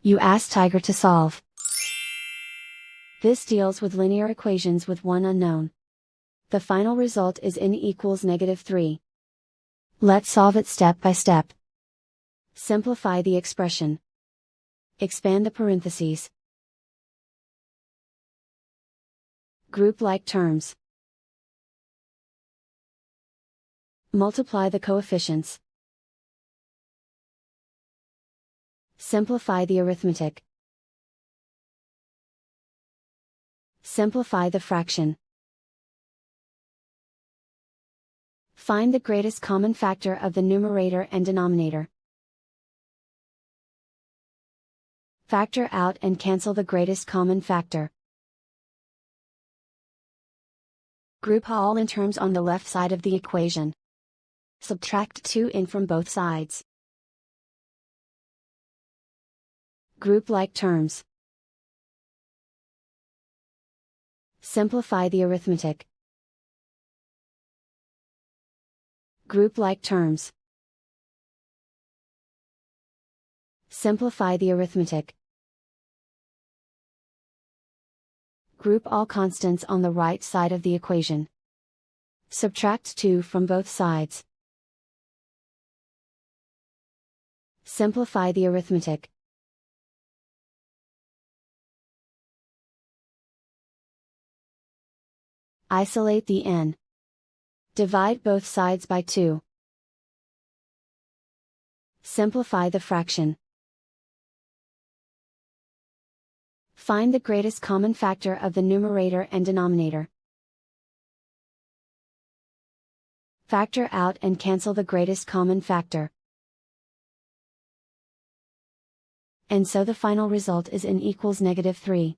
You ask Tiger to solve. This deals with linear equations with one unknown. The final result is n equals -3. Let's solve it step by step. Simplify the expression. Expand the parentheses. Group like terms. Multiply the coefficients. Simplify the arithmetic. Simplify the fraction. Find the greatest common factor of the numerator and denominator. Factor out and cancel the greatest common factor. Group all in terms on the left side of the equation. Subtract 2n from both sides. Group like terms. Simplify the arithmetic. Group like terms. Simplify the arithmetic. Group all constants on the right side of the equation. Subtract 2 from both sides. Simplify the arithmetic. Isolate the n. Divide both sides by 2. Simplify the fraction. Find the greatest common factor of the numerator and denominator. Factor out and cancel the greatest common factor. And so the final result is n equals -3.